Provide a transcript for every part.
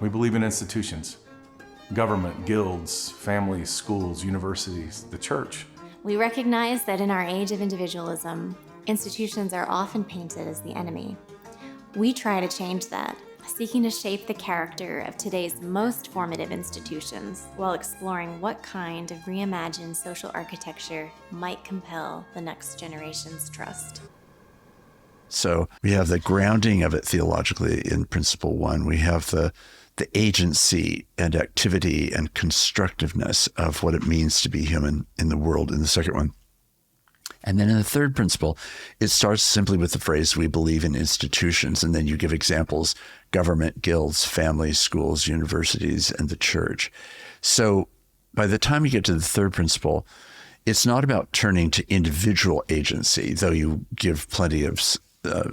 We believe in institutions, government, guilds, families, schools, universities, the church. We recognize that in our age of individualism, institutions are often painted as the enemy. We try to change that, seeking to shape the character of today's most formative institutions while exploring what kind of reimagined social architecture might compel the next generation's trust. So we have the grounding of it theologically in Principle 1. We have the agency and activity and constructiveness of what it means to be human in the world in the second one. And then in the third principle, it starts simply with the phrase, we believe in institutions. And then you give examples, government, guilds, families, schools, universities, and the church. So by the time you get to the third principle, it's not about turning to individual agency, though you give plenty of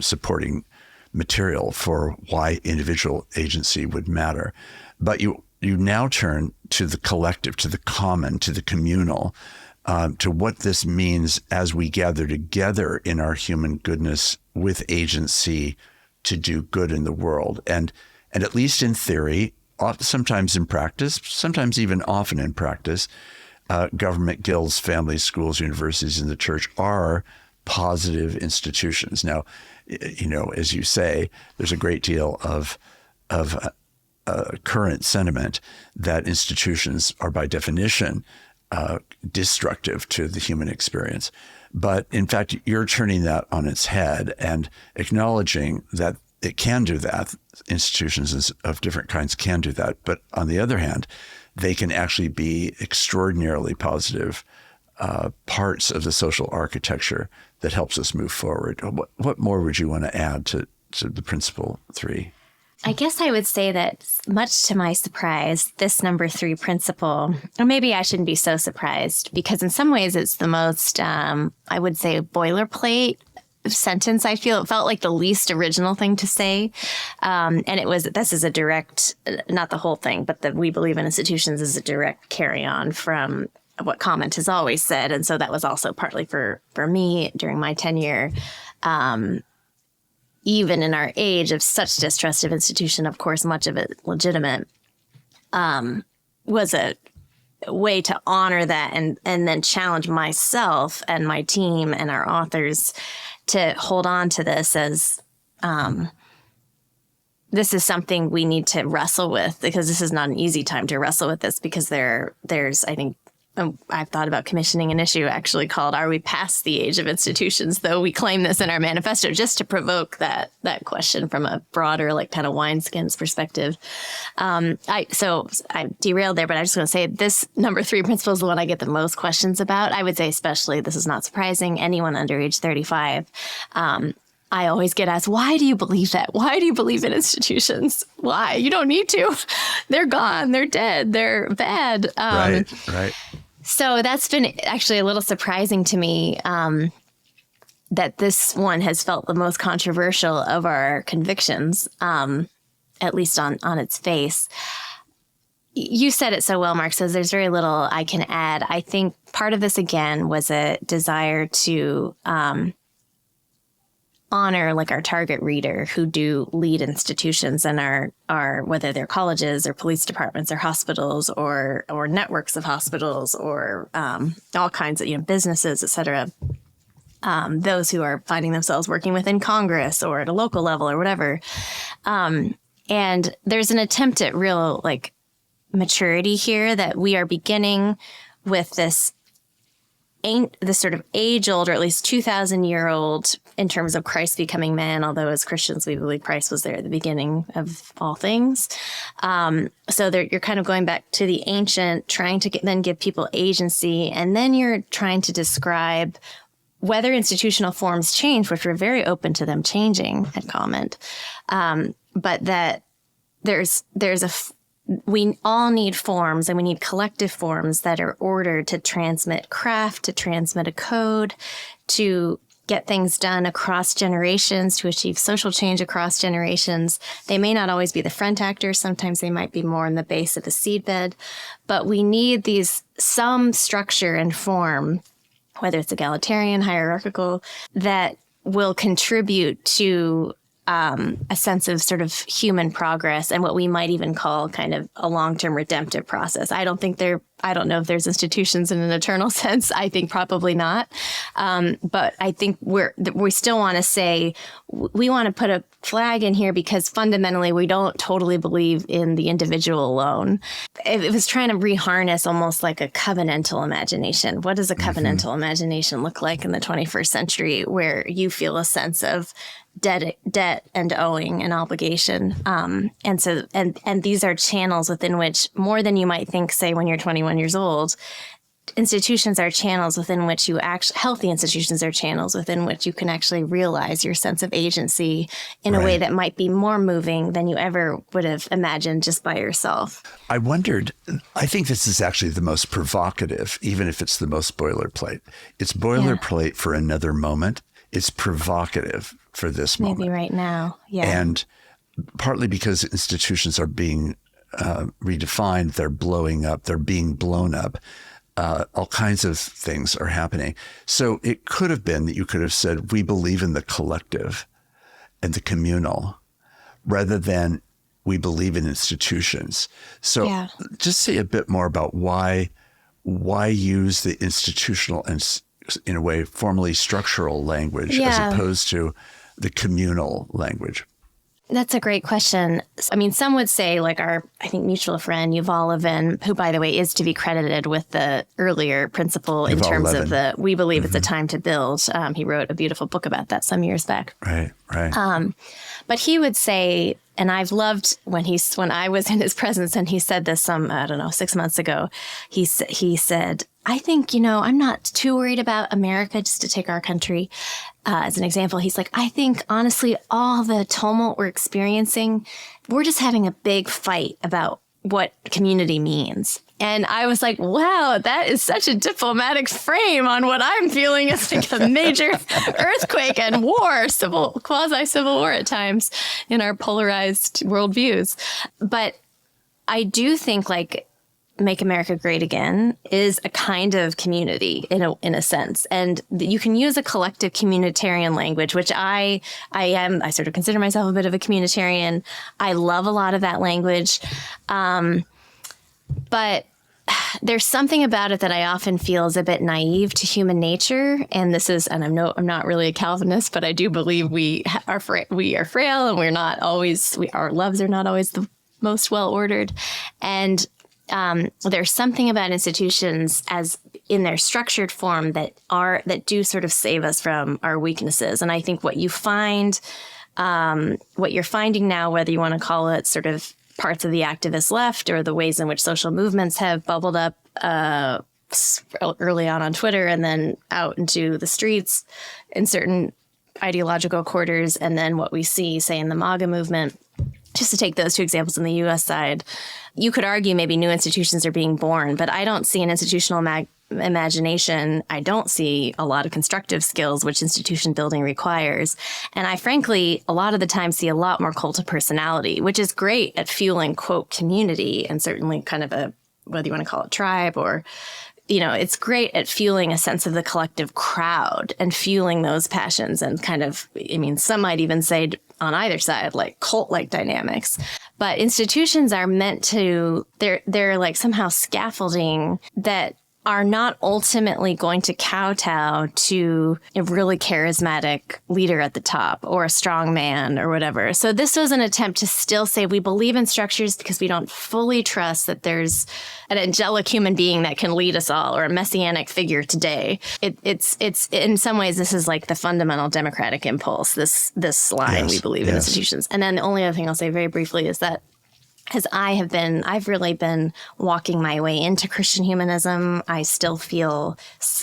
supporting material for why individual agency would matter. But you now turn to the collective, to the common, to the communal, to what this means as we gather together in our human goodness with agency to do good in the world. And at least in theory, sometimes in practice, sometimes even often in practice, government, guilds, families, schools, universities, and the church are positive institutions. Now, as you say, there's a great deal of current sentiment that institutions are by definition destructive to the human experience. But in fact, you're turning that on its head and acknowledging that it can do that. Institutions of different kinds can do that. But on the other hand, they can actually be extraordinarily positive parts of the social architecture that helps us move forward. What more would you want to add to the Principle 3? I guess I would say that, much to my surprise, this number 3 principle, or maybe I shouldn't be so surprised, because in some ways it's the most, I would say, boilerplate sentence. I feel it felt like the least original thing to say. And this is a direct, not the whole thing, but that we believe in institutions is a direct carry on from what Comment has always said. And so that was also partly for me during my tenure. Even in our age of such distrust of institution, of course, much of it legitimate, was a way to honor that and then challenge myself and my team and our authors to hold on to this as this is something we need to wrestle with, because this is not an easy time to wrestle with this, because there's, I think, I've thought about commissioning an issue actually called "Are we past the age of institutions?" Though we claim this in our manifesto, just to provoke that question from a broader, like kind of wineskins perspective. I derailed there, but I just want to say this number 3 principle is the one I get the most questions about. I would say especially, this is not surprising, anyone under age 35. I always get asked, why do you believe that? Why do you believe in institutions? Why? You don't need to. They're gone. They're dead. They're bad. Right. So that's been actually a little surprising to me, that this one has felt the most controversial of our convictions, at least on its face. You said it so well, Mark, says there's very little I can add. I think part of this, again, was a desire to honor like our target reader who do lead institutions and are whether they're colleges or police departments or hospitals or networks of hospitals or all kinds of businesses, et cetera. Those who are finding themselves working within Congress or at a local level or whatever. And there's an attempt at real like maturity here, that we are beginning with this sort of age-old, or at least 2,000-year-old, in terms of Christ becoming man, although as Christians we believe Christ was there at the beginning of all things. So you're kind of going back to the ancient, trying to then give people agency, and then you're trying to describe whether institutional forms change, which we're very open to them changing at Comment, but that we all need forms, and we need collective forms that are ordered to transmit craft, to transmit a code, to get things done across generations, to achieve social change across generations. They may not always be the front actors. Sometimes they might be more in the base of the seedbed. But we need some structure and form, whether it's egalitarian, hierarchical, that will contribute to a sense of sort of human progress and what we might even call kind of a long-term redemptive process. I don't know if there's institutions in an eternal sense. I think probably not. But I think we still want to say we want to put a flag in here because fundamentally we don't totally believe in the individual alone. It was trying to reharness almost like a covenantal imagination. What does a covenantal imagination look like in the 21st century where you feel a sense of debt and owing and obligation. And these are channels within which, more than you might think, say, when you're 21 years old, institutions are channels within which healthy institutions are channels within which you can actually realize your sense of agency in a way that might be more moving than you ever would have imagined just by yourself. I think this is actually the most provocative, even if it's the most boilerplate. It's boilerplate for another moment. It's provocative for this moment. Maybe right now. Yeah. And partly because institutions are being redefined, they're blowing up, they're being blown up. All kinds of things are happening. So it could have been that you could have said, we believe in the collective and the communal rather than we believe in institutions. So just say a bit more about why use the institutional and, in a way, formally structural language as opposed to the communal language. That's a great question. I mean, some would say, like I think, mutual friend, Yuval Levin, who, by the way, is to be credited with the earlier principle in terms of we believe it's a time to build. He wrote a beautiful book about that some years back. Right. But he would say, and I've loved when I was in his presence and he said this 6 months ago, he said, I think, I'm not too worried about America, just to take our country as an example. He's like, I think, honestly, all the tumult we're experiencing, we're just having a big fight about what community means. And I was like, wow, that is such a diplomatic frame on what I'm feeling as like a major earthquake and war, quasi-civil war at times in our polarized worldviews. But I do think Make America Great Again is a kind of community in a sense. And you can use a collective communitarian language, which I sort of consider myself a bit of a communitarian. I love a lot of that language. But there's something about it that I often feel is a bit naive to human nature. And I'm not really a Calvinist, but I do believe we are frail and our loves are not always the most well ordered. And there's something about institutions as in their structured form that do sort of save us from our weaknesses. And I think what you're finding now, whether you want to call it sort of parts of the activist left or the ways in which social movements have bubbled up early on Twitter and then out into the streets in certain ideological quarters, and then what we see, say, in the MAGA movement, just to take those two examples on the U.S. side, you could argue maybe new institutions are being born, but I don't see an institutional imagination. I don't see a lot of constructive skills, which institution building requires. And I frankly, a lot of the time, see a lot more cult of personality, which is great at fueling, quote, community, and certainly kind of whether you want to call it tribe or, it's great at fueling a sense of the collective crowd and fueling those passions and kind of, some might even say on either side, like cult-like dynamics. But institutions are meant to, they're like somehow scaffolding that are not ultimately going to kowtow to a really charismatic leader at the top or a strong man or whatever. So this was an attempt to still say we believe in structures because we don't fully trust that there's an angelic human being that can lead us all or a messianic figure today. It's in some ways, this is like the fundamental democratic impulse, this line, we believe in institutions. And then the only other thing I'll say very briefly is that as I've really been walking my way into Christian humanism. I still feel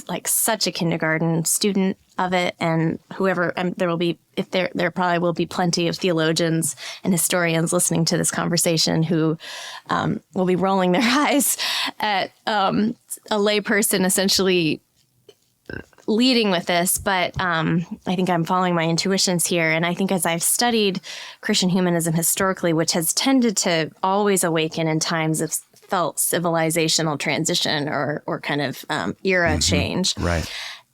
like such a kindergarten student of it, and there probably will be plenty of theologians and historians listening to this conversation who will be rolling their eyes at a layperson essentially leading with this, but I think I'm following my intuitions here. And I think as I've studied Christian humanism historically, which has tended to always awaken in times of felt civilizational transition or kind of era change. Right.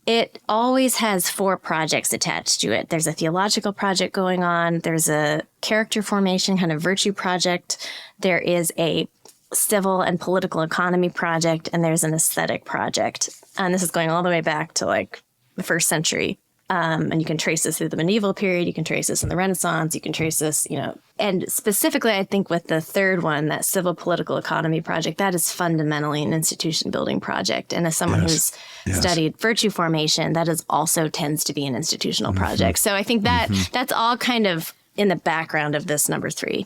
It always has 4 projects attached to it. There's a theological project going on. There's a character formation kind of virtue project. There is a civil and political economy project, and there's an aesthetic project. And this is going all the way back to like the 1st century. And you can trace this through the medieval period. You can trace this in the Renaissance. You can trace this, and specifically, I think with the 3rd one, that civil political economy project, that is fundamentally an institution building project. And as someone who's studied virtue formation, that is also tends to be an institutional project. So I think that that's all kind of in the background of this number 3.